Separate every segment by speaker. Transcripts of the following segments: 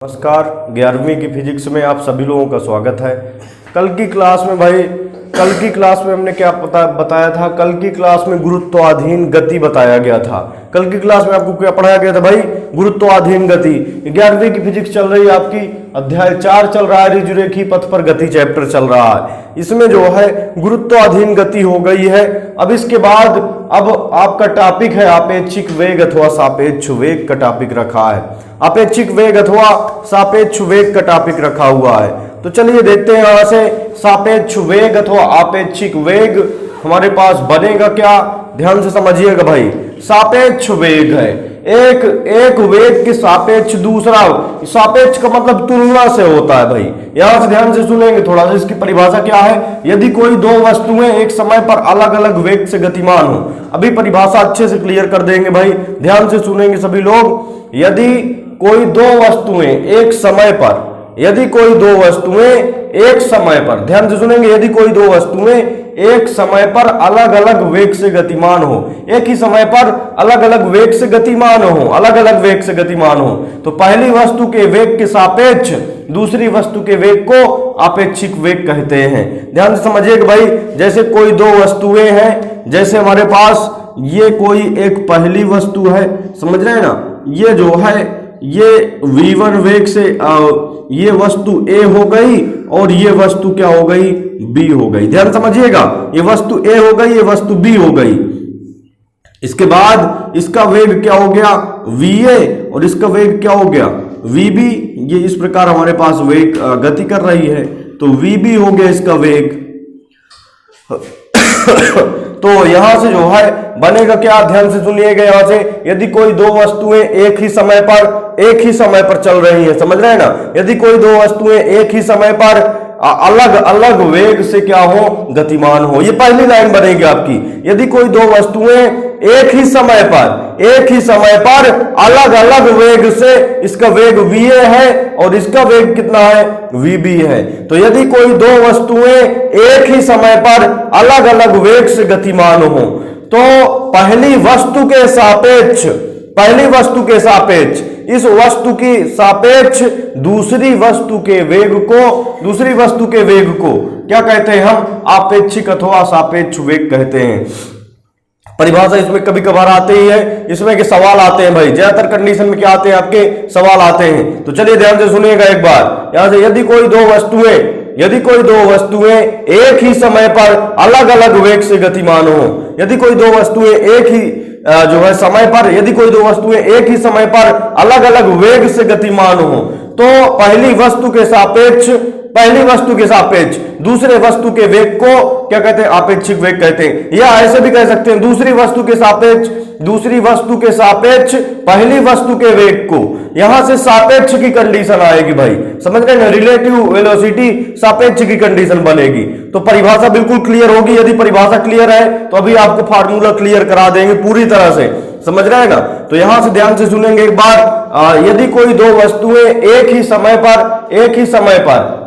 Speaker 1: नमस्कार। 11वीं की फिजिक्स में आप सभी लोगों का स्वागत है। कल की क्लास में हमने क्या बताया था? कल की क्लास में गुरुत्वाधीन गति बताया गया था। कल की क्लास में आपको क्या पढ़ाया गया था भाई? गुरुत्वाधीन गति। 11वीं की फिजिक्स चल रही है आपकी, अध्याय 4 चल रहा है, ऋजुरेखीय पथ पर गति चैप्टर चल रहा है। इसमें जो है गुरुत्वाधीन गति हो गई है। अब इसके बाद अब आपका टॉपिक है आपेक्षिक वेग अथवा सापेक्ष वेग का टॉपिक रखा है। आपेक्षिक वेग अथवा सापेक्ष वेग का टॉपिक रखा हुआ है। तो चलिए देखते हैं यहां से सापेक्ष वेग अथवा आपेक्षिक वेग हमारे पास बनेगा क्या, ध्यान से समझिएगा भाई। सापेक्ष वेग है एक वेग के सापेक्ष दूसरा। सापेक्ष का मतलब तुलना से होता है भाई। यहां से ध्यान से सुनेंगे थोड़ा सा, इसकी परिभाषा क्या है। यदि कोई दो वस्तुएं एक समय पर अलग अलग वेग से गतिमान हो। अभी परिभाषा अच्छे से क्लियर कर देंगे भाई, ध्यान से सुनेंगे सभी लोग। यदि कोई दो वस्तुएं एक समय पर, ध्यान से सुनेंगे, यदि कोई दो वस्तुएं एक समय पर अलग अलग वेग से गतिमान हो, एक ही समय पर अलग अलग वेग से गतिमान हो, तो पहली वस्तु के वेग के सापेक्ष दूसरी वस्तु के वेग को आपेक्षिक वेग कहते हैं। ध्यान से समझिएगा भाई। जैसे कोई दो वस्तुएं हैं, जैसे हमारे पास ये कोई एक पहली वस्तु है, समझ रहे हैं ना, ये जो है ये v1 वेग से ये वस्तु A हो गई और ये वस्तु क्या हो गई? B हो गई। ध्यान समझिएगा, ये वस्तु A हो गई, ये वस्तु B हो गई। इसके बाद इसका वेग क्या हो गया? VA, और इसका वेग क्या हो गया? VB। ये इस प्रकार हमारे पास वेग गति कर रही है, तो VB हो गया इसका वेग। तो यहां से जो है बनेगा क्या, ध्यान से सुनिएगा। यहां से यदि कोई दो वस्तुएं एक ही समय पर चल रही हैं, समझ रहे हैं ना, यदि कोई दो वस्तुएं एक ही समय पर अलग अलग वेग से क्या हो? गतिमान हो। ये पहली लाइन बनेगी आपकी। यदि कोई दो वस्तुएं एक ही समय पर अलग अलग वेग से, इसका वेग VA है और इसका वेग कितना है? VB है। तो यदि कोई दो वस्तुएं एक ही समय पर अलग अलग वेग से गतिमान हो, तो पहली वस्तु के सापेक्ष इस वस्तु की सापेक्ष दूसरी वस्तु के वेग को क्या कहते हैं? हम आपेक्षिक अथवा सापेक्ष वेग कहते हैं। परिभाषा इसमें कभी कभार आते ही है, इसमें के सवाल आते हैं भाई। ज्यादातर कंडीशन में क्या आते हैं? आपके सवाल आते हैं। तो चलिए ध्यान से सुनिएगा एक बार। यहां से यदि कोई दो वस्तुएं एक ही समय पर अलग अलग वेग से गतिमान हो, यदि कोई दो वस्तुएं एक ही समय पर अलग अलग वेग से गतिमान हो, तो पहली वस्तु के सापेक्ष दूसरे वस्तु के वेग को क्या कहते हैं? आपेक्षिक वेग कहते हैं। या ऐसे भी कह सकते हैं, दूसरी वस्तु के सापेक्ष पहली वस्तु के वेग को। यहां से सापेक्ष की कंडीशन आएगी भाई, समझ रहे हैं? रिलेटिव वेलोसिटी सापेक्ष की कंडीशन बनेगी। तो परिभाषा बिल्कुल क्लियर होगी। यदि परिभाषा क्लियर है तो अभी आपको फार्मूला क्लियर करा देंगे पूरी तरह से, समझ रहे हैं ना। तो यहां से ध्यान से सुनेंगे एक बार। यदि कोई दो वस्तुएं एक ही समय पर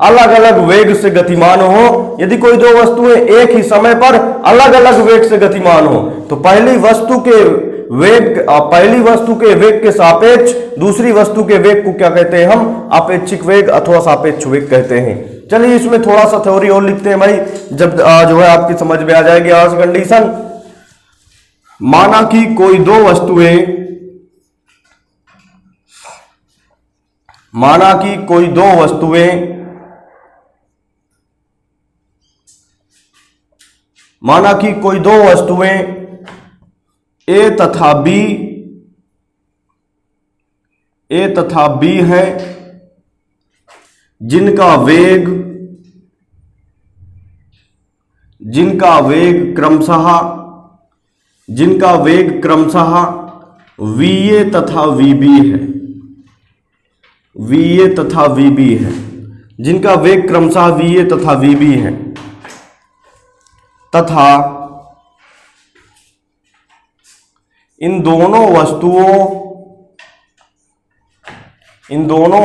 Speaker 1: अलग अलग वेग से गतिमान हो, यदि कोई दो वस्तुएं एक ही समय पर अलग अलग वेग से गतिमान हो, तो पहली वस्तु के वेग के सापेक्ष दूसरी वस्तु के वेग को क्या कहते हैं? हम आपेक्षिक वेग अथवा सापेक्ष वेग कहते हैं। चलिए इसमें थोड़ा सा थ्योरी और लिखते हैं भाई, जब जो है आपकी समझ में आ जाएगी आज कंडीशन। माना कि कोई दो वस्तुएं A तथा B हैं, जिनका वेग क्रमशः VA तथा VB है, जिनका वेग क्रमशः VA तथा VB है, तथा इन दोनों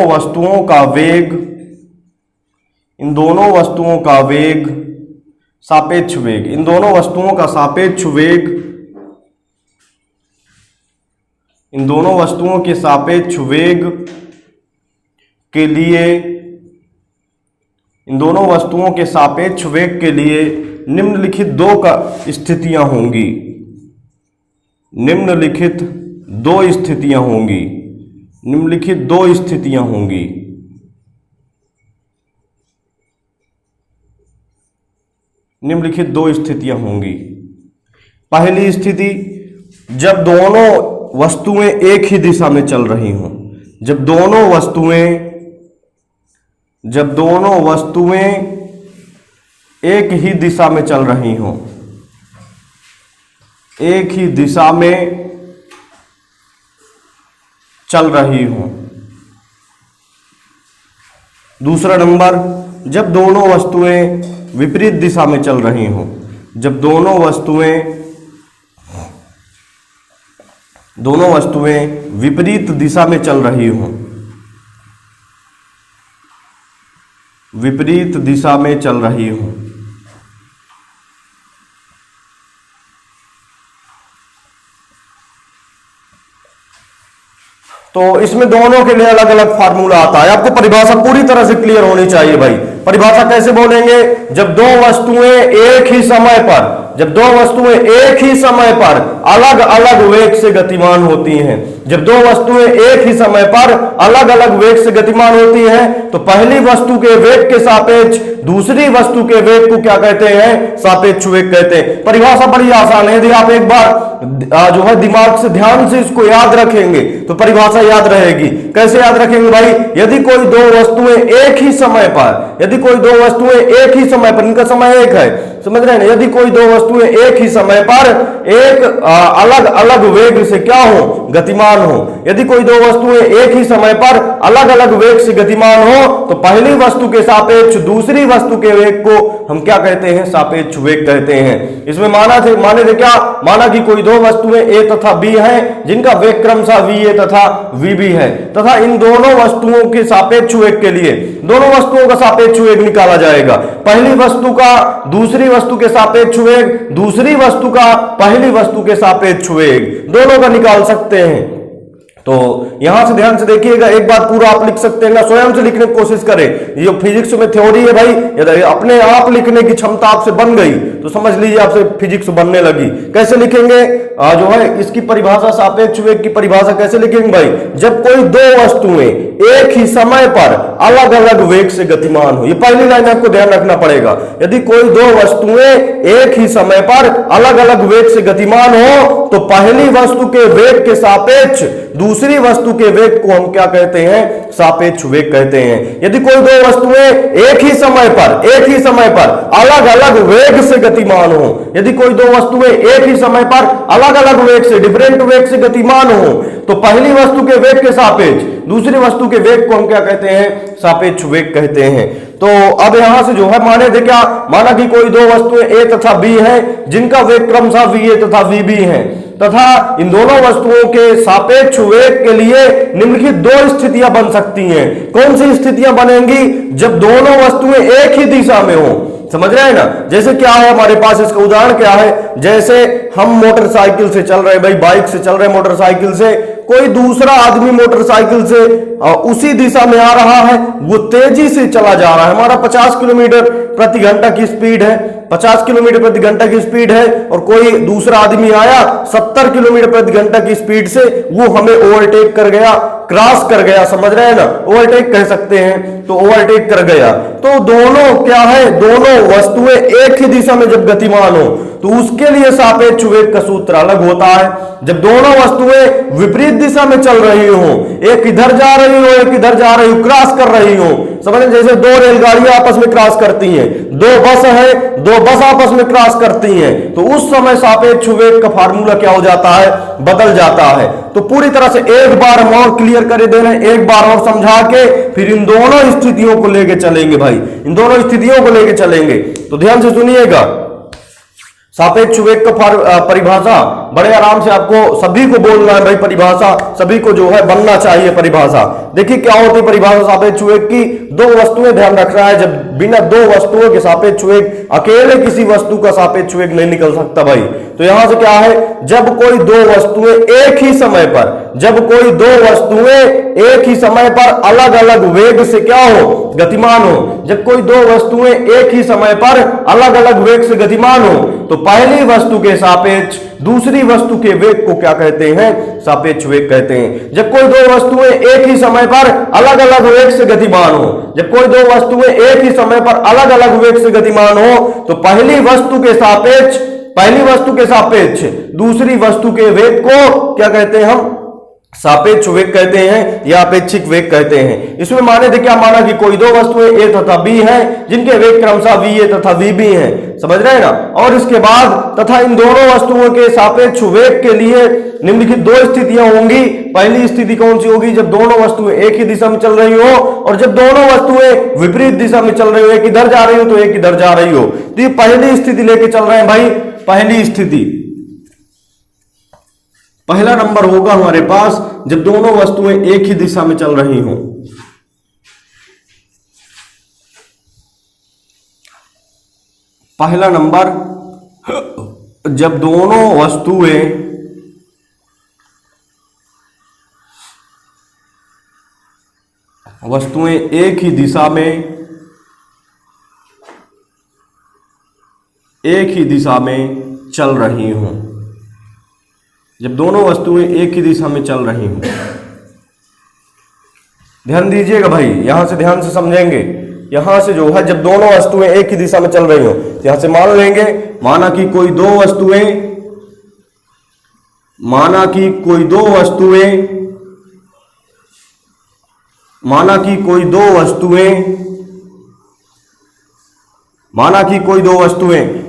Speaker 1: वस्तुओं का वेग सापेक्ष वेग, इन दोनों वस्तुओं का सापेक्ष वेग, इन दोनों वस्तुओं के सापेक्ष वेग के लिए, इन दोनों वस्तुओं के सापेक्ष वेग के लिए निम्नलिखित दो का स्थितियां होंगी। निम्नलिखित दो स्थितियां होंगी। निम्नलिखित दो स्थितियां होंगी। निम्नलिखित दो स्थितियां होंगी। पहली स्थिति, जब दोनों वस्तुएं एक ही दिशा में चल रही हों। जब दोनों वस्तुएं एक ही दिशा में चल रही हों। एक ही दिशा में चल रही हों। दूसरा नंबर, जब दोनों वस्तुएं विपरीत दिशा में चल रही हों। जब दोनों वस्तुएं विपरीत दिशा में चल रही हों। विपरीत दिशा में चल रही हों। तो इसमें दोनों के लिए अलग अलग फार्मूला आता है। आपको परिभाषा पूरी तरह से क्लियर होनी चाहिए भाई। परिभाषा कैसे बोलेंगे? जब दो वस्तुएं एक ही समय पर अलग अलग वेग से गतिमान होती हैं। जब दो वस्तुएं एक ही समय पर अलग अलग वेग से गतिमान होती हैं तो पहली वस्तु के वेग के सापेक्ष दूसरी वस्तु के वेग को क्या कहते हैं? सापेक्ष वेग कहते हैं। परिभाषा बड़ी आसान है। यदि आप एक बार जो है दिमाग से ध्यान से इसको याद रखेंगे तो परिभाषा याद रहेगी। कैसे याद रखेंगे भाई? यदि कोई दो वस्तुएं एक ही समय पर, इनका समय एक है, समझ रहे हैं ना? यदि कोई दो वस्तुएं एक ही समय पर एक अलग अलग वेग से क्या हो? गतिमान हो। यदि कोई दो वस्तुएं एक ही समय पर अलग अलग वेग से गतिमान हो तो पहली वस्तु के सापेक्ष दूसरी वस्तु के वेग को हम क्या कहते हैं? सापेक्ष वेग कहते हैं। इसमें माने थे क्या? माना कि कोई दो वस्तुएं A तथा B हैं जिनका वेग क्रमशः VA तथा VB है, तथा इन दोनों वस्तुओं के सापेक्ष वेग के लिए दोनों वस्तुओं का सापेक्ष वेग निकाला जाएगा। पहली वस्तु का दूसरी वस्तु के सापेक्ष वेग, दूसरी वस्तु का पहली वस्तु के सापेक्ष वेग, दोनों का निकाल सकते हैं। तो यहां से ध्यान से देखिएगा, एक बार पूरा आप लिख सकते हैं ना, स्वयं से लिखने की कोशिश करें। ये फिजिक्स में थ्योरी है भाई, यदि अपने आप लिखने की क्षमता आपसे बन गई तो समझ लीजिए आपसे फिजिक्स बनने लगी। कैसे लिखेंगे? जो है इसकी परिभाषा, सापेक्ष वेग की परिभाषा कैसे लिखेंगे भाई? जब कोई दो वस्तुएं एक ही समय पर अलग अलग वेग से गतिमान हो। ये पहली लाइन आपको ध्यान रखना पड़ेगा। यदि कोई दो वस्तुएं एक ही समय पर अलग अलग वेग से गतिमान हो तो पहली वस्तु के वेग के सापेक्ष दूसरी वस्तु के वेग को हम क्या कहते हैं? सापेक्ष वेग कहते हैं। यदि कोई दो वस्तुएं एक ही समय पर अलग अलग वेग से गतिमान हो, यदि कोई दो वस्तुएं एक ही समय पर अलग अलग वेग से, डिफरेंट वेग से गतिमान हो तो पहली वस्तु के वेग के सापेक्ष दूसरी वस्तु के वेग को हम क्या कहते हैं? सापेक्ष वेग कहते हैं। तो अब यहां से जो है माने थे क्या? माना कि कोई दो वस्तुएं A तथा B हैं जिनका वेग क्रमशः VA तथा VB है, तथा इन दोनों वस्तुओं के सापेक्ष वेग के लिए निम्नलिखित दो स्थितियां बन सकती हैं। कौन सी स्थितियां बनेंगी? जब दोनों वस्तुएं एक ही दिशा में हो। समझ रहे हैं ना? जैसे क्या है हमारे पास, इसका उदाहरण क्या है? जैसे हम मोटरसाइकिल से चल रहे हैं भाई, बाइक से चल रहे हैं, मोटरसाइकिल से, कोई दूसरा आदमी मोटरसाइकिल से उसी दिशा में आ रहा है, वो तेजी से चला जा रहा है। हमारा 50 किलोमीटर प्रति घंटा की स्पीड है, 50 किलोमीटर प्रति घंटा की स्पीड है, और कोई दूसरा आदमी आया 70 किलोमीटर प्रति घंटा की स्पीड से, वो हमें ओवरटेक कर गया, क्रॉस कर गया। समझ रहे हैं ना? ओवरटेक कह सकते हैं। तो ओवरटेक कर गया तो दोनों क्या है? दोनों वस्तुएं एक ही दिशा में जब गतिमान हो तो उसके लिए सापेक्ष वेग का सूत्र अलग होता है। जब दोनों वस्तुएं विपरीत दिशा में चल रही हो, एक इधर जा रही हो, एक इधर जा रही हो, क्रॉस कर रही हो, समझ, जैसे दो रेलगाड़ियां आपस में क्रॉस करती हैं, दो बस है, दो बस आपस में क्रॉस करती हैं, तो उस समय सापेक्ष वेग का फार्मूला क्या हो जाता है? बदल जाता है। तो पूरी तरह से एक बार हम और क्लियर कर दे रहे हैं, एक बार और समझा के फिर इन दोनों स्थितियों को लेके चलेंगे भाई, इन दोनों स्थितियों को लेके चलेंगे। तो ध्यान से सुनिएगा, सापेक्ष वेग का परिभाषा बड़े आराम से आपको सभी को बोलना है भाई। परिभाषा सभी को जो है बनना चाहिए। परिभाषा देखिए क्या होती है परिभाषा सापेक्ष वेग की। दो वस्तुएं ध्यान रखना है, जब बिना दो वस्तुओं के सापेक्ष वेग, अकेले किसी वस्तु का सापेक्ष वेग नहीं निकल सकता भाई। तो यहां से क्या है? जब कोई दो वस्तुएं एक ही समय पर जब कोई दो वस्तुएं एक ही समय पर अलग अलग वेग से क्या हो, गतिमान हो। जब कोई दो वस्तुएं एक ही समय पर अलग अलग वेग से गतिमान हो तो पहली वस्तु के सापेक्ष दूसरी वस्तु के वेग को क्या कहते हैं, सापेक्ष वेग कहते हैं। जब कोई दो वस्तुएं एक ही समय पर अलग अलग वेग से गतिमान हो, जब कोई दो वस्तुएं एक ही समय पर अलग अलग वेग से गतिमान हो तो पहली वस्तु के सापेक्ष दूसरी वस्तु के वेग को क्या कहते हैं, हम सापेक्ष वेग कहते हैं या अपेक्षिक वेग कहते हैं। इसमें माने थे क्या, माना कि कोई दो वस्तुएं ए तथा बी हैं जिनके वेग क्रमशः वी ए तथा वी बी हैं, समझ रहे हैं ना। और इसके बाद तथा इन दोनों वस्तुओं के सापेक्ष वेग के लिए निम्नलिखित दो स्थितियां होंगी। पहली स्थिति कौन सी होगी, जब दोनों वस्तुएं एक ही दिशा में चल रही हो, और जब दोनों वस्तुएं विपरीत दिशा में चल रही हो, एक इधर जा रही हो तो एक इधर जा रही हो। तो ये पहली स्थिति लेके चल रहे हैं भाई, पहली स्थिति, पहला नंबर होगा हमारे पास जब दोनों वस्तुएं एक ही दिशा में चल रही हों। पहला नंबर जब दोनों वस्तुएं एक ही दिशा में चल रही हों, जब दोनों वस्तुएं एक ही दिशा में चल रही हों। ध्यान दीजिएगा भाई, यहां से ध्यान से समझेंगे। यहां से जो है जब दोनों वस्तुएं एक ही दिशा में चल रही हो, यहां से मान लेंगे, माना कि कोई दो वस्तुएं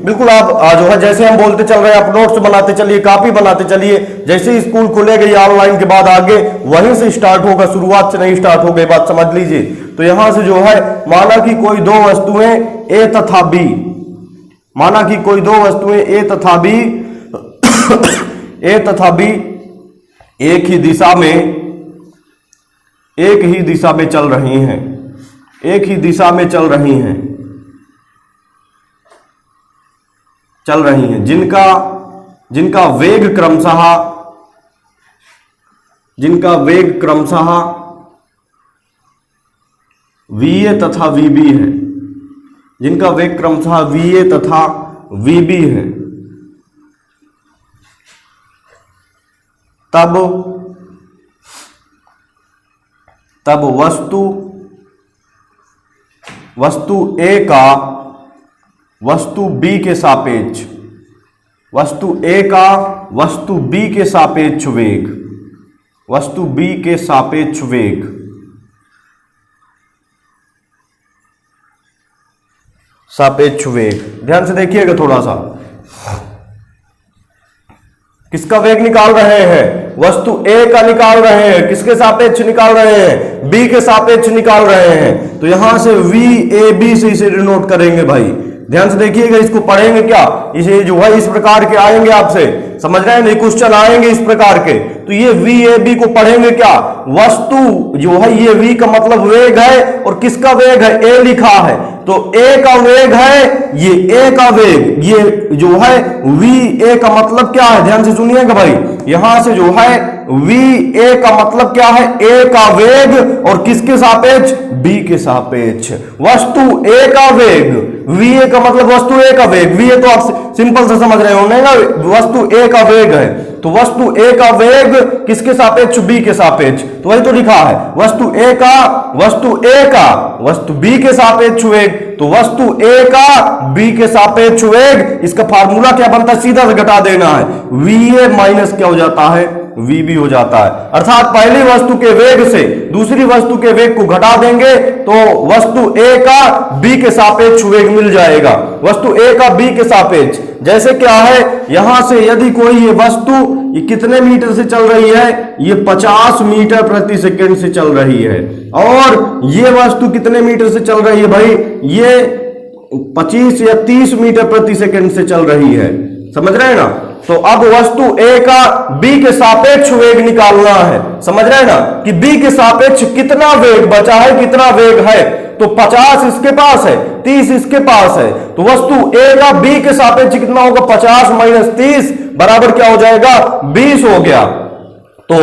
Speaker 1: बिल्कुल आप जो है जैसे हम बोलते चल रहे हैं, आप नोट्स बनाते चलिए, कॉपी बनाते चलिए। जैसे ही स्कूल खुलेगा या ऑनलाइन के बाद आगे वहीं से स्टार्ट होगा, शुरुआत से नहीं स्टार्ट होगा, बात समझ लीजिए। तो यहां से जो है माना कि कोई दो वस्तुएं ए तथा बी, माना कि कोई दो वस्तुएं ए तथा बी एक ही दिशा में चल रही हैं, एक ही दिशा में चल रही हैं, जिनका वेग क्रमशः VA तथा VB है, जिनका वेग क्रमशः VA तथा VB है, तब वस्तु A का वस्तु B के सापेक्ष, वस्तु A का वस्तु B के सापेक्ष वेग, वस्तु B के सापेक्ष वेग ध्यान से देखिएगा थोड़ा सा। किसका वेग निकाल रहे हैं, वस्तु A का निकाल रहे हैं, किसके सापेक्ष निकाल रहे हैं, B के सापेक्ष निकाल रहे हैं। तो यहां से VAB से इसे डिनोट करेंगे भाई। ध्यान से देखिएगा, इसको पढ़ेंगे क्या, इसे जो है इस प्रकार के आएंगे, आपसे समझ रहे हैं, नहीं क्वेश्चन आएंगे इस प्रकार के। तो ये VAB को पढ़ेंगे क्या, वस्तु जो है ये V का मतलब वेग है, और किसका वेग है, A लिखा है, तो A का वेग है, ये A का वेग, ये जो है VA का मतलब क्या है, ध्यान से सुनिएगा भाई। यहां से जो है VA का मतलब क्या है, A का वेग, और किसके सापेक्ष, B के सापेक्ष। वस्तु A का वेग, VA का मतलब वस्तु A का वेग, VA तो आप सिंपल से समझ रहे होंगे ना, वस्तु A का वेग है, तो वस्तु A का वेग किसके सापेक्ष, B के सापेक्ष। तो वही तो लिखा है, वस्तु A का वस्तु B के सापेक्ष वेग, तो वस्तु A का B के सापेक्ष वेग, इसका फार्मूला क्या बनता है, सीधा से घटा देना है, VA माइनस क्या हो जाता है, VB हो जाता है। अर्थात पहली वस्तु के वेग से दूसरी वस्तु के वेग को घटा देंगे तो वस्तु A का B के सापेक्ष वेग मिल जाएगा, वस्तु A का B के सापेक्ष। जैसे क्या है, यहां से यदि कोई ये वस्तु ये कितने मीटर से चल रही है, ये 50 मीटर प्रति सेकंड से चल रही है, और ये वस्तु कितने मीटर से चल रही है भाई, ये 25 या 30 मीटर प्रति सेकंड से चल रही है, समझ रहे हैं ना। तो अब वस्तु A का B के सापेक्ष वेग निकालना है, समझ रहे हैं ना, कि B के सापेक्ष कितना वेग बचा है, कितना वेग है। तो 50 इसके पास है, 30 इसके पास है, तो वस्तु A का B के सापेक्ष कितना होगा, 50 माइनस 30 बराबर क्या हो जाएगा, 20 हो गया। तो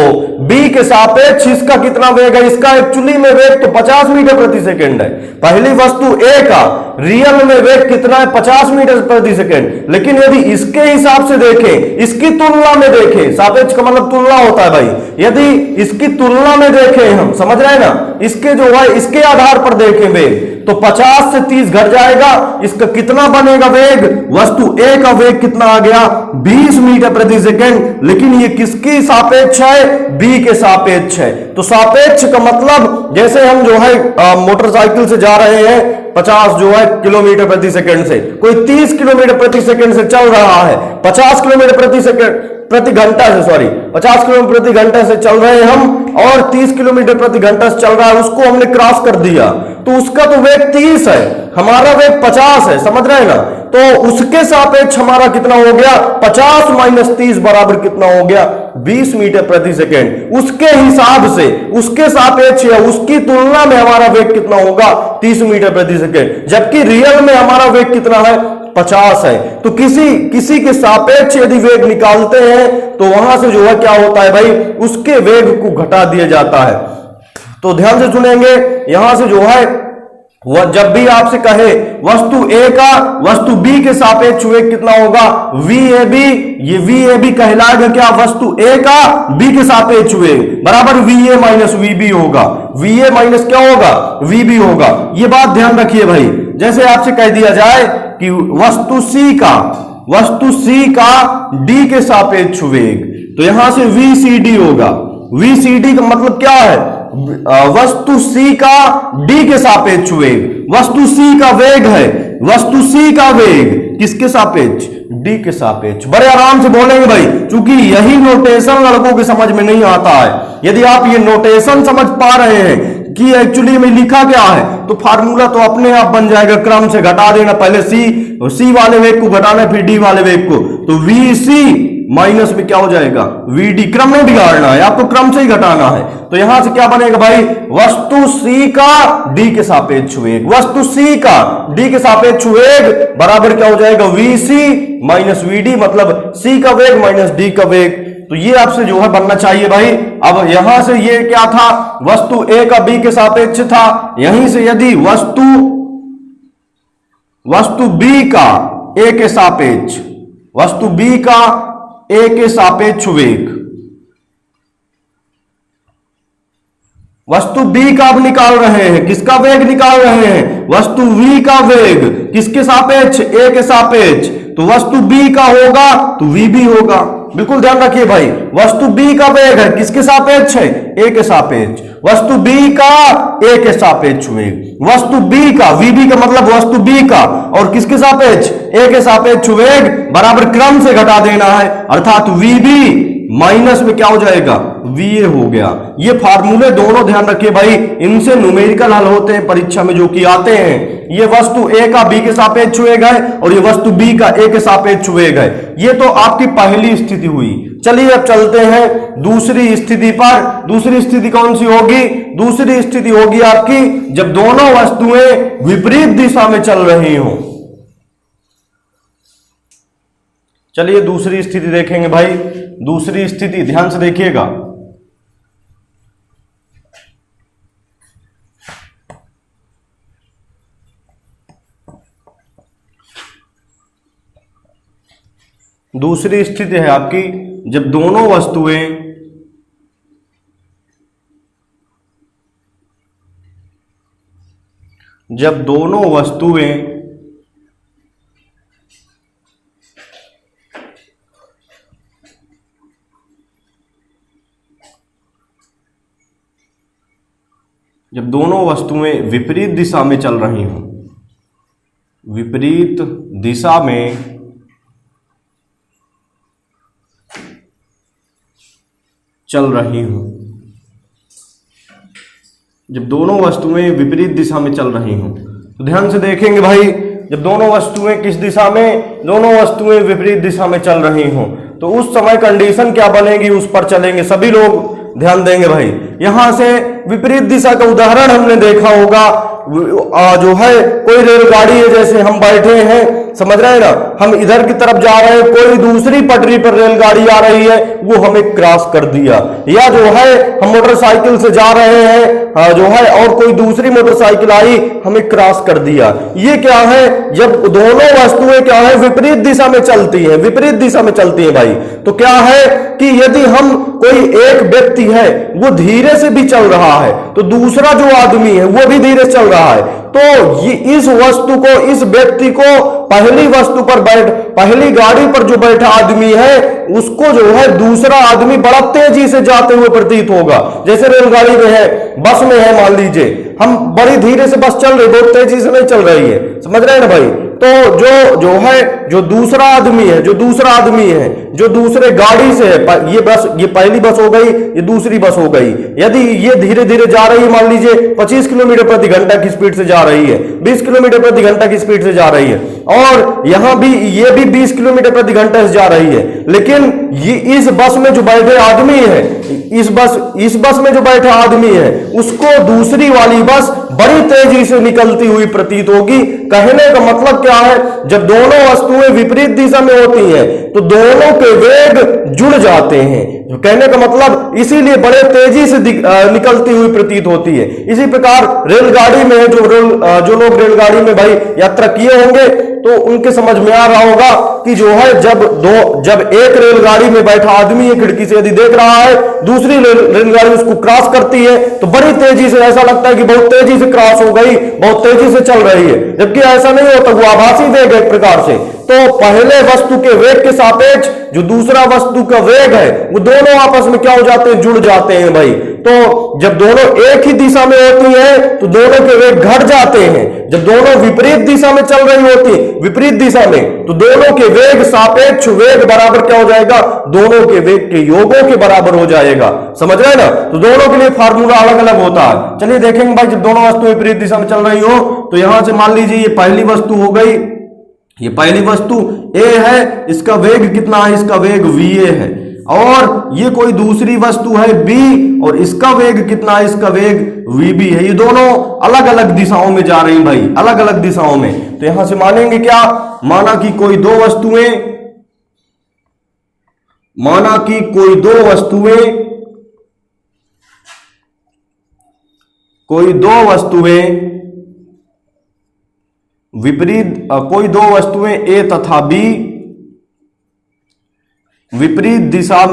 Speaker 1: B के सापेक्ष इसका कितना वेग है, इसका एक्चुअली में वेग तो 50 मीटर प्रति सेकंड है। पहली वस्तु A का रियल में वेग कितना है, 50 मीटर प्रति सेकंड। लेकिन यदि इसके हिसाब से देखें, इसकी तुलना में देखें, सापेक्ष का मतलब तुलना होता है भाई, यदि इसकी तुलना में देखें, हम समझ रहे हैं ना, इसके जो है इसके आधार पर देखें वेग, तो 50 से 30 घट जाएगा, इसका कितना बनेगा वेग, वस्तु A का वेग कितना आ गया, 20 मीटर प्रति सेकंड। लेकिन ये किसकी सापेक्ष है, B के सापेक्ष है। तो सापेक्ष का मतलब जैसे हम जो है मोटरसाइकिल से जा रहे हैं 50 जो है किलोमीटर प्रति सेकंड से, कोई 30 किलोमीटर प्रति सेकंड से चल रहा है, 50 किलोमीटर प्रति सेकंड प्रति घंटा से, सॉरी 50 किलोमीटर प्रति घंटा से चल रहे हैं हम, और 30 किलोमीटर प्रति घंटा से चल रहा है, उसको हमने क्रॉस कर दिया, तो उसका तो वेग 30 है, हमारा वेग 50 है, समझ रहे हैं ना। तो उसके सापेक्ष हमारा कितना हो गया, 50 माइनस 30 बराबर कितना हो गया, 20 मीटर प्रति सेकेंड। उसके हिसाब से, उसके सापेक्ष या उसकी तुलना में हमारा वेग कितना होगा, 30 मीटर प्रति सेकेंड, जबकि रियल में हमारा वेग कितना है, 50 है। तो किसी के सापेक्ष यदि वेग निकालते हैं तो वहां से जो है क्या होता है भाई, उसके वेग को घटा दिया जाता है। तो ध्यान से सुनेंगे, यहां से जो है वह जब भी आपसे कहे वस्तु A का वस्तु B के सापेक्ष वेग कितना होगा, VAB, ये VAB कहलाएगा क्या, वस्तु A का B के सापेक्ष वेग बराबर VA माइनस VB होगा, VA माइनस क्या होगा, VB होगा। ये बात ध्यान रखिए भाई, जैसे आपसे कह दिया जाए कि वस्तु C का D के सापेक्ष वेग, तो यहां से VCD होगा। VCD का मतलब क्या है, वस्तु C का D के सापेक्ष वेग, वस्तु C का वेग है, वस्तु C का वेग किसके सापेक्ष, D के सापेक्ष। बड़े आराम से बोलेंगे भाई, क्योंकि यही नोटेशन लड़कों के समझ में नहीं आता है। यदि आप ये नोटेशन समझ पा रहे हैं कि एक्चुअली में लिखा क्या है, तो फार्मूला तो अपने आप बन जाएगा, क्रम से घटा देना, पहले C वाले वेग को घटाना, फिर D वाले वेग को, तो VC माइनस में क्या हो जाएगा, VD। क्रम में बिगाड़ना है आपको, क्रम से ही घटाना है। तो यहां से क्या बनेगा भाई, वस्तु C का D के सापेक्ष वेग, वस्तु C का D के सापेक्ष वेग बराबर क्या हो जाएगा, VC माइनस VD, मतलब C का वेग माइनस D का वेग। तो ये आपसे जो है बनना चाहिए भाई। अब यहां से ये क्या था, वस्तु A का B के सापेक्ष था, यहीं से यदि वस्तु B का A के सापेक्ष, वस्तु B का A के सापेक्ष वेग, वस्तु B का अब निकाल रहे हैं, किसका वेग निकाल रहे हैं, वस्तु V का वेग किसके सापेक्ष, A के सापेक्ष, तो वस्तु B का होगा तो VB होगा। बिल्कुल ध्यान रखिए भाई, वस्तु B का वेग है, किसके सापेक्ष है, A के सापेक्ष, वस्तु B का A के सापेक्ष वेग, वस्तु B का, VB का मतलब वस्तु B का, और किसके सापेक्ष, A के सापेक्ष वेग बराबर क्रम से घटा देना है, अर्थात VB माइनस में क्या हो जाएगा, VA हो गया। ये फार्मूले दोनों ध्यान रखिए भाई, इनसे न्यूमेरिकल हल होते हैं परीक्षा में जो कि आते हैं। ये वस्तु A का B के सापेक्ष वेग है और ये वस्तु B का A के सापेक्ष वेग है। ये तो आपकी पहली स्थिति हुई। चलिए अब चलते हैं दूसरी स्थिति पर। दूसरी स्थिति कौन सी होगी, दूसरी स्थिति होगी आपकी जब दोनों वस्तुएं विपरीत दिशा में चल रही हों। चलिए दूसरी स्थिति देखेंगे भाई। दूसरी स्थिति ध्यान से देखिएगा, दूसरी स्थिति है आपकी जब दोनों वस्तुएं विपरीत दिशा में चल रही हों, विपरीत दिशा में चल रही हूं, जब दोनों वस्तुएं विपरीत दिशा में चल रही हों, तो ध्यान से देखेंगे भाई, जब दोनों वस्तुएं किस दिशा में, दोनों वस्तुएं विपरीत दिशा में चल रही हों, तो उस समय कंडीशन क्या बनेगी, उस पर चलेंगे। सभी लोग ध्यान देंगे भाई। यहां से विपरीत दिशा का उदाहरण हमने देखा होगा, जो है कोई रेलगाड़ी है, जैसे हम बैठे हैं समझ रहे हैं ना, हम इधर की तरफ जा रहे हैं, कोई दूसरी पटरी पर रेलगाड़ी आ रही है, वो हमें क्रॉस कर दिया। या जो है हम मोटरसाइकिल से जा रहे हैं जो है, और कोई दूसरी मोटरसाइकिल आई, हमें क्रॉस कर दिया। ये क्या है, जब दोनों वस्तुएं क्या है, विपरीत दिशा में चलती हैं, विपरीत दिशा में चलती हैं भाई, तो क्या है कि यदि हम कोई एक व्यक्ति है वो धीरे से भी चल रहा है, तो दूसरा जो आदमी है वो भी धीरे से चल रहा है, तो ये इस वस्तु को, इस व्यक्ति को पहली वस्तु पर पहली गाड़ी पर जो बैठा आदमी है उसको जो है दूसरा आदमी बड़ा तेजी से जाते हुए प्रतीत होगा। जैसे रेलगाड़ी में है, बस में है, मान लीजिए हम बड़ी धीरे से बस चल रही, बहुत तेजी से नहीं चल रही है, समझ रहे हैं ना भाई। तो जो दूसरा आदमी है, जो दूसरे गाड़ी से है, ये पहली बस हो गई, ये दूसरी बस हो गई। यदि ये धीरे धीरे जा रही है, मान लीजिए 25 किलोमीटर प्रति घंटा की स्पीड से जा रही है, 20 किलोमीटर प्रति घंटा की स्पीड से जा रही है, और यहां भी ये भी 20 किलोमीटर प्रति घंटा से जा रही है, लेकिन ये इस बस में जो बैठे आदमी है, इस बस में जो बैठा आदमी है उसको दूसरी वाली बस बड़ी तेजी से निकलती हुई प्रतीत होगी। कहने का मतलब क्या है, जब दोनों वस्तुएं विपरीत दिशा में होती हैं तो दोनों के वेग जुड़ जाते हैं। कहने का मतलब इसीलिए बड़े तेजी से निकलती हुई प्रतीत होती है। इसी प्रकार रेलगाड़ी में है, जो लोग रेलगाड़ी में भाई यात्रा किए होंगे तो उनके समझ में आ रहा होगा कि जो है जब एक रेलगाड़ी में बैठा आदमी एक खिड़की से यदि देख रहा है, दूसरी रेलगाड़ी उसको क्रॉस करती है तो बड़ी तेजी से, ऐसा लगता है कि बहुत तेजी से क्रॉस हो गई, बहुत तेजी से चल रही है, जबकि ऐसा नहीं होता, वो आभासी वेग है एक प्रकार से। तो पहले वस्तु के वेग के सापेक्ष जो दूसरा वस्तु का वेग है वो दोनों आपस में क्या हो जाते हैं, जुड़ जाते हैं भाई। तो जब दोनों एक ही दिशा में होती हैं तो दोनों के वेग घट जाते हैं। जब दोनों विपरीत दिशा में चल रही होती, विपरीत दिशा में, तो दोनों के वेग सापेक्ष वेग बराबर क्या हो जाएगा, दोनों के वेग के योगों के बराबर हो जाएगा। समझ रहे हैं ना, तो दोनों के लिए फार्मूला अलग अलग होता है। चलिए देखेंगे भाई, जब दोनों वस्तु विपरीत दिशा में चल रही हो तो यहां से मान लीजिए ये पहली वस्तु हो गई, ये पहली वस्तु A है, इसका वेग कितना है, इसका वेग VA है, और ये कोई दूसरी वस्तु है B और इसका वेग कितना है, इसका वेग VB है। ये दोनों अलग अलग दिशाओं में जा रही हैं भाई, अलग अलग दिशाओं में। तो यहां से मानेंगे क्या, माना कि कोई दो वस्तुएं विपरीत, कोई दो वस्तुएं A तथा B विपरीत दिशा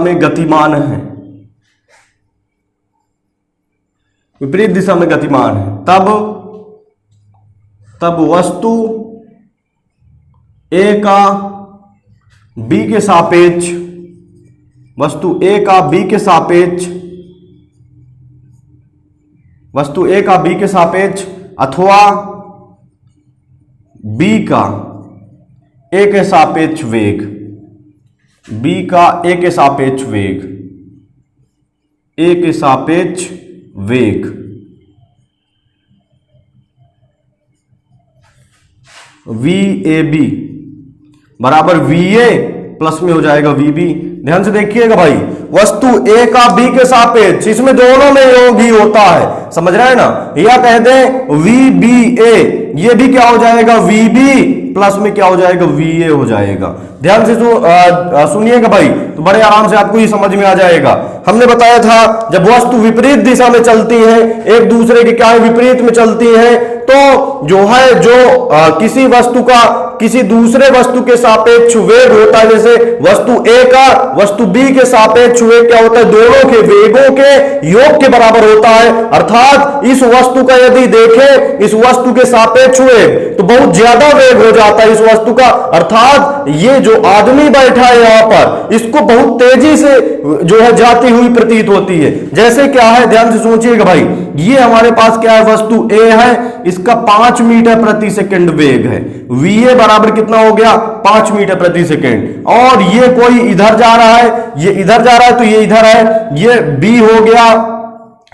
Speaker 1: में गतिमान है, विपरीत दिशा में गतिमान है, तब वस्तु A का B के सापेक्ष, वस्तु A का B के सापेक्ष अथवा B का A के सापेक्ष वेग, B का A के सापेक्ष वेग VAB बराबर VA प्लस में हो जाएगा VB। ध्यान से देखिएगा भाई, वस्तु A का B के सापेक्ष, इसमें दोनों में योग ही होता है, समझ रहे हैं ना। या कह दें VBA, ये भी क्या हो जाएगा, VB प्लस में क्या हो जाएगा, VA हो जाएगा। ध्यान से सुनिएगा भाई, तो बड़े आराम से आपको ये समझ में आ जाएगा। हमने बताया था जब वस्तु विपरीत दिशा में चलती है, एक दूसरे के क्या है, विपरीत में चलती है, तो जो किसी वस्तु का किसी दूसरे वस्तु के सापेक्ष वेग होता है, जैसे वस्तु A का वस्तु B के सापेक्ष वेग क्या होता है, दोनों के वेगों के योग के बराबर होता है। अर्थात इस वस्तु का यदि देखें, इस वस्तु के सापेक्ष वेग तो बहुत ज्यादा वेग हो जाता है इस वस्तु का। अर्थात ये जो आदमी बैठा है यहां पर, इसको बहुत तेजी से जो है जाती हुई प्रतीत होती है। जैसे क्या है, ध्यान से सोचिएगा भाई, ये हमारे पास क्या है, वस्तु A है, इसका 5 मीटर प्रति सेकंड वेग है, VA बराबर कितना हो गया, 5 मीटर प्रति सेकंड। और ये कोई इधर जा रहा है, ये इधर जा रहा है, तो ये इधर है, ये B हो गया,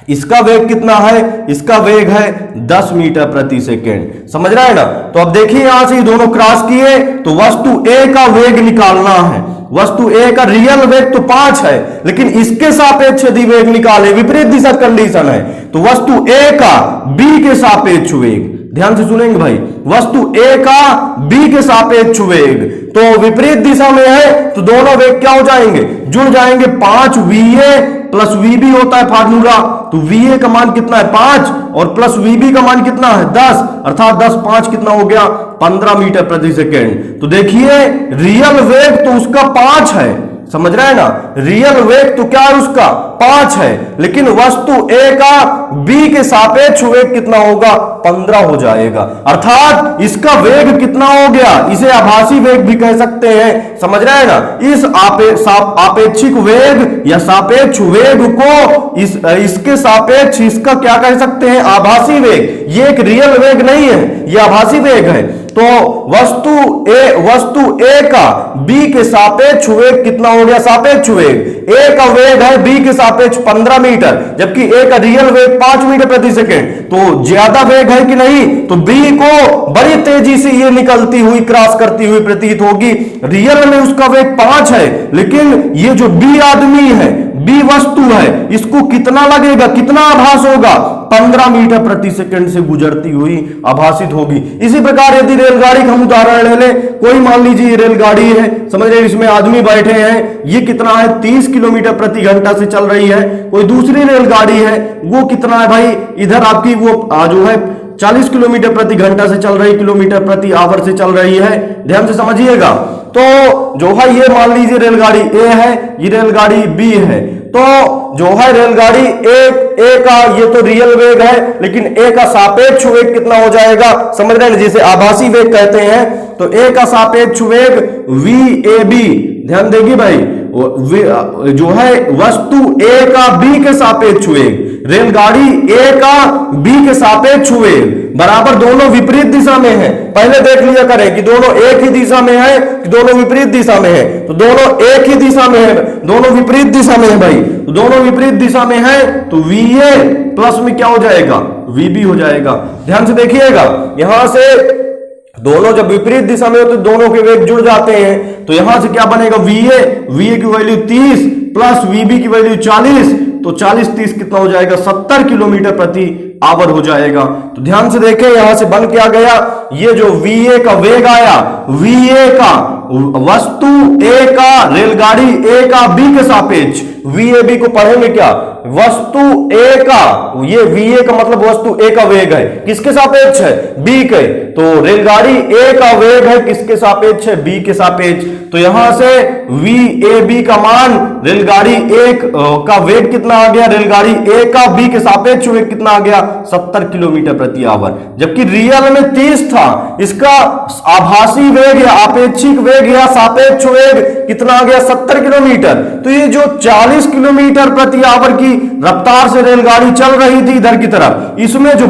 Speaker 1: इसका वेग कितना है, इसका वेग है 10 मीटर प्रति सेकंड। समझ रहा है ना। तो अब देखिए यहां से दोनों क्रॉस किए तो वस्तु A का वेग निकालना है, वस्तु ए का रियल वेग तो 5 है, लेकिन इसके सापेक्ष यदि वेग निकाले, विपरीत दिशा कंडीशन है, तो वस्तु ए का बी के सापेक्ष वेग, ध्यान से सुनेंगे भाई, वस्तु ए का बी के सापेक्ष वेग तो विपरीत दिशा में है, तो दोनों वेग क्या हो जाएंगे, जुड़ जाएंगे। 5 VA प्लस VB होता है फार्मूला, तो VA का मान कितना है 5 और प्लस VB का मान कितना है 10, अर्थात 10 5 कितना हो गया 15 मीटर प्रति सेकेंड। तो देखिए रियल वेग तो उसका 5 है, समझ रहे हैं ना, रियल वेग तो क्या है उसका 5 है, लेकिन वस्तु ए का बी के सापेक्ष वेग कितना होगा 15 हो जाएगा, अर्थात इसका वेग कितना हो गया, इसे आभासी वेग भी कह सकते हैं, समझ रहे हैं ना। इस आपेक्षिक वेग या सापेक्ष वेग को इसके सापेक्ष इसका क्या कह सकते हैं, आभासी वेग। ये एक रियल वेग नहीं है, ये आभासी वेग है। तो वस्तु ए का बी के सापेक्ष वेग कितना हो गया, सापेक्ष वेग, ए का वेग है बी के सापेक्ष 15 मीटर, जबकि ए का रियल वेग 5 मीटर प्रति सेकेंड, तो ज्यादा वेग है कि नहीं, तो बी को बड़ी तेजी से ये निकलती हुई क्रॉस करती हुई प्रतीत होगी। रियल में उसका वेग 5 है, लेकिन ये जो बी आदमी है, बी वस्तु है, इसको कितना लगेगा, कितना आभास होगा, 15 मीटर प्रति सेकंड से गुजरती हुई आभासित होगी। इसी प्रकार यदि रेलगाड़ी का हम उदाहरण ले ले, कोई मान लीजिए रेलगाड़ी है, समझ रहे, इसमें आदमी बैठे हैं, ये कितना है 30 किलोमीटर प्रति घंटा से चल रही है। कोई दूसरी रेलगाड़ी है, वो कितना है भाई, इधर आपकी वो जो है 40 किलोमीटर प्रति घंटा से चल रही, किलोमीटर प्रति आवर से चल रही है, ध्यान से समझिएगा। तो जो है ये मान लीजिए रेलगाड़ी ए है, ये रेलगाड़ी बी है, तो जो है रेलगाड़ी ए का ये तो रियल वेग है, लेकिन ए का सापेक्ष वेग कितना हो जाएगा, समझ रहे हैं, जिसे आभासी वेग कहते हैं। तो ए का सापेक्ष वेग VAB, ध्यान देगी भाई, जो है वस्तु ए का बी के सापेक्ष वेग, रेलगाड़ी ए का बी के सापेक्ष वेग बराबर, दोनों विपरीत दिशा में है। पहले देख लिया करें कि दोनों एक ही दिशा में है कि दोनों विपरीत दिशा में है, तो दोनों एक ही दिशा में है, दोनों विपरीत दिशा में है भाई, तो दोनों विपरीत दिशा में है, तो VA प्लस में क्या हो जाएगा, VB हो जाएगा। ध्यान से देखिएगा, यहां से दोनों जब विपरीत दिशा में हो तो दोनों के वेग जुड़ जाते हैं, तो यहां से क्या बनेगा, VA की वैल्यू 30 प्लस VB की वैल्यू 40, तो 40 30 कितना हो जाएगा, 70 किलोमीटर प्रति आवर हो जाएगा। तो ध्यान से देखें, यहां से बन क्या गया, ये जो VA का वेग आया, VA का वस्तु ए का रेलगाड़ी ए का बी के सापेक्ष, VAB को पढ़ेंगे क्या, वस्तु ए का, ये VA का मतलब वस्तु ए का वेग है, किसके सापेक्ष है, बी के, तो रेलगाड़ी ए का वेग है किसके सापेक्ष है, बी के सापेक्ष। तो यहां से VAB का मान, रेलगाड़ी ए का वेग कितना आ गया, रेलगाड़ी ए का बी के सापेक्ष वेग कितना आ गया, 70 किलोमीटर प्रति आवर, जबकि रियल में 30 था, इसका आभासी वेग या आपेक्षिक वेग या सापेक्ष वेग कितना आ गया, 70 किलोमीटर। तो ये जो 40 किलोमीटर प्रति आवर की रफ्तार से रेलगाड़ी चल रही थी इधर की तरफ, इसमें जो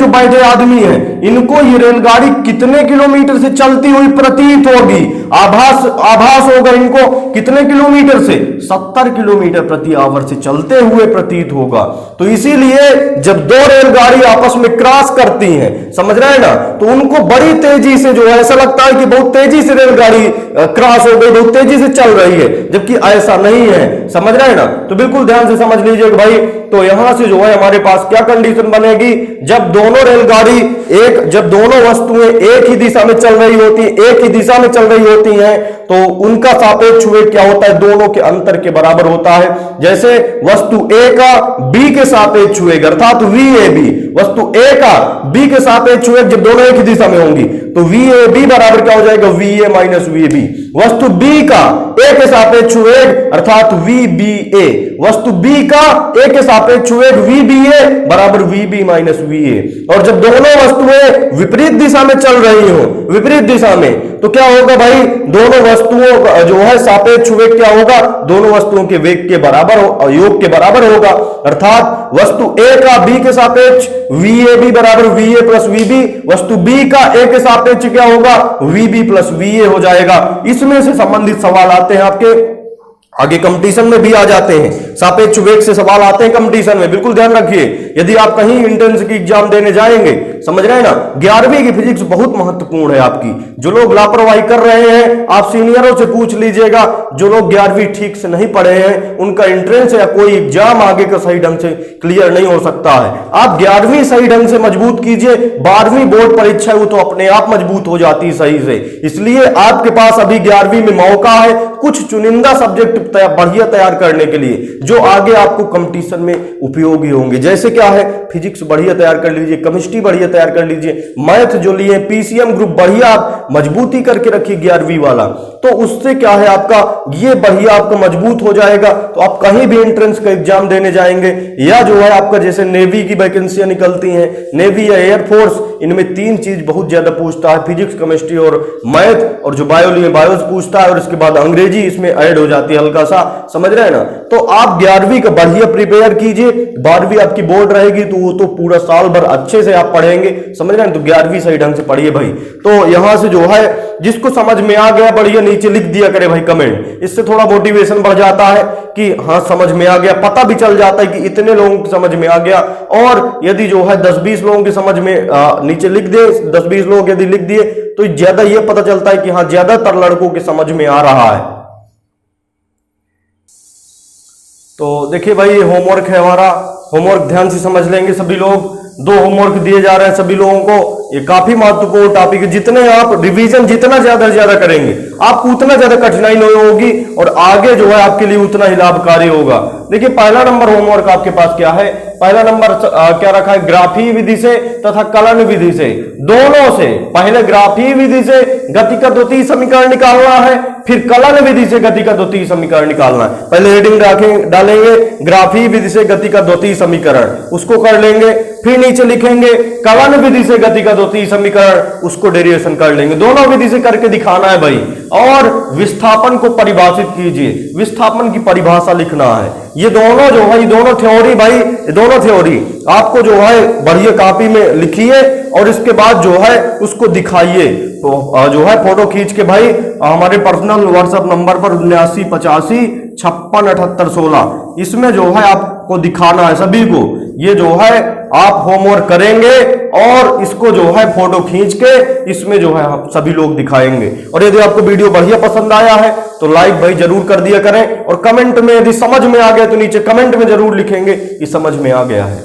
Speaker 1: बैठे आदमी हैं, इनको ये रेलगाड़ी कितने किलोमीटर से चलती हुई प्रतीत होगी, आभास होगा इनको कितने किलोमीटर से, 70 किलोमीटर प्रति आवर से चलते हुए प्रतीत होगा। तो इसीलिए जब दो रेलगाड़ी आपस में क्रॉस करती हैं, समझ रहे हैं ना, तो उनको बड़ी तेजी से जो है ऐसा लगता है कि बहुत तेजी से रेलगाड़ी क्रॉस हो गई, बहुत तेजी से चल रही है, जबकि ऐसा नहीं है, समझ रहे हैं ना। तो बिल्कुल ध्यान से समझ लीजिएगा भाई। तो यहां से जो है हमारे पास क्या कंडीशन बनेगी, जब दोनों वस्तुएं एक ही दिशा में चल रही होती हैं, तो उनका सापेक्ष वेग क्या होता है, दोनों के अंतर के बराबर होता है। जैसे वस्तु ए का बी के सापेक्ष वेग अर्थात VAB, वस्तु ए का बी के सापेक्ष वेग जब दोनों एक ही दिशा में होंगी, तो VAB बराबर क्या हो जाएगा, VA माइनस VB। वस्तु बी का ए के सापेक्ष वेग अर्थात VBA, वस्तु बी का ए के सापेक्ष वेग VBA बराबर VB माइनस VA। और जब दोनों वस्तुएं विपरीत दिशा में चल रही हो, विपरीत दिशा में, तो क्या होगा भाई, दोनों वस्तुओं का जो है सापेक्ष वेग क्या होगा, दोनों वस्तुओं के वेग के बराबर योग के बराबर होगा, अर्थात वस्तु ए का बी के सापेक्ष VAB बराबर VA प्लस VB, वस्तु बी का ए के सापेक्ष क्या होगा, VB प्लस VA हो जाएगा। इसमें से संबंधित सवाल आते हैं आपके आगे, कंपटीशन में भी आ जाते हैं, सापेक्ष वेग से सवाल आते हैं कंपटीशन में, बिल्कुल ध्यान रखिए। यदि आप कहीं एंट्रेंस की एग्जाम देने जाएंगे, समझ रहे हैं ना, 11वीं की फिजिक्स बहुत महत्वपूर्ण है आपकी। जो लोग लापरवाही कर रहे हैं आप सीनियरों से पूछ लीजिएगा, जो लोग 11वीं ठीक से नहीं पढ़े हैं उनका एंट्रेंस या कोई एग्जाम आगे का सही ढंग से क्लियर नहीं हो सकता है। आप 11वीं सही ढंग से मजबूत कीजिए, 12वीं बोर्ड परीक्षा है वो तो अपने आप मजबूत हो जाती है सही से। इसलिए आपके पास अभी 11वीं में मौका है कुछ चुनिंदा सब्जेक्ट बढ़िया तैयार करने के लिए जो आगे आपको कंपटीशन में उपयोगी होंगे। जैसे क्या है, फिजिक्स बढ़िया तैयार कर लीजिए, केमिस्ट्री बढ़िया तैयार कर लीजिए, मैथ जो लिए पीसीएम ग्रुप बढ़िया आप मजबूती करके रखिए 11वीं वाला, तो उससे क्या है आपका ये बढ़िया आपका मजबूत हो जाएगा। तो आप कहीं भी एंट्रेंस का एग्जाम देने जाएंगे या जो है आपका जैसे नेवी की वैकेंसियां निकलती हैं, नेवी या एयरफोर्स, इनमें 3 चीज बहुत ज्यादा पूछता है, फिजिक्स, केमिस्ट्री और मैथ, और जो बायो लिए बायोस पूछता है, और इसके बाद अंग्रेजी इसमें ऐड हो जाती है हल्का सा, समझ रहे हैं ना। तो आप 11वीं का बढ़िया प्रिपेयर कीजिए, 12वीं आपकी बोर्ड रहेगी तो वो तो पूरा साल भर अच्छे से आप पढ़ेंगे, समझ रहे हैं। तो 11वीं सही ढंग से पढ़िए भाई। तो यहां से जो है जिसको समझ में आ गया बढ़िया नीचे लिख दिया करे भाई कमेंट, इससे थोड़ा मोटिवेशन बढ़ जाता है कि हाँ समझ में आ गया, पता भी चल जाता है कि इतने लोगों की समझ में आ गया। और यदि जो है 10-20 लोगों की समझ में नीचे लिख दे, 10-20 लोग यदि लिख दिए तो ज्यादा ये पता चलता है कि हाँ ज्यादातर लड़कों के समझ में आ रहा है। तो देखिए भाई ये होमवर्क है हमारा, होमवर्क ध्यान से समझ लेंगे सभी लोग। 2 होमवर्क दिए जा रहे हैं सभी लोगों को, ये काफी महत्वपूर्ण टॉपिक है। जितने आप रिवीजन जितना ज्यादा से ज्यादा करेंगे आपको उतना ज्यादा कठिनाई नहीं होगी और आगे जो है आपके लिए उतना ही लाभकारी होगा। देखिए पहला नंबर होमवर्क आपके पास क्या है, पहला नंबर क्या रखा है, ग्राफी विधि से तथा कलन विधि से, दोनों से। पहले ग्राफी विधि से गति का द्वितीय समीकरण निकालना है, फिर कलन विधि से गति का द्वितीय समीकरण निकालना है। पहले हेडिंग डालेंगे ग्राफी विधि से गति का द्वितीय समीकरण, उसको कर लेंगे, फिर नीचे लिखेंगे कलन विधि से गति का द्वितीय समीकरण, उसको डेरिवेशन कर लेंगे। दोनों विधि से करके दिखाना है भाई। और विस्थापन को परिभाषित कीजिए, विस्थापन की परिभाषा लिखना है। ये दोनों जो है, ये दोनों थ्योरी भाई, ये दोनों थ्योरी आपको जो है बढ़िया कॉपी में लिखिए और इसके बाद जो है उसको दिखाइए। तो जो है फोटो खींच के भाई हमारे पर्सनल व्हाट्सएप नंबर पर 7985567816 इसमें जो है आपको दिखाना है सभी को। ये जो है आप होमवर्क करेंगे और इसको जो है फोटो खींच के इसमें जो है हम सभी लोग दिखाएंगे। और यदि आपको वीडियो बढ़िया पसंद आया है तो लाइक भाई जरूर कर दिया करें, और कमेंट में यदि समझ में आ गया तो नीचे कमेंट में जरूर लिखेंगे कि समझ में आ गया है।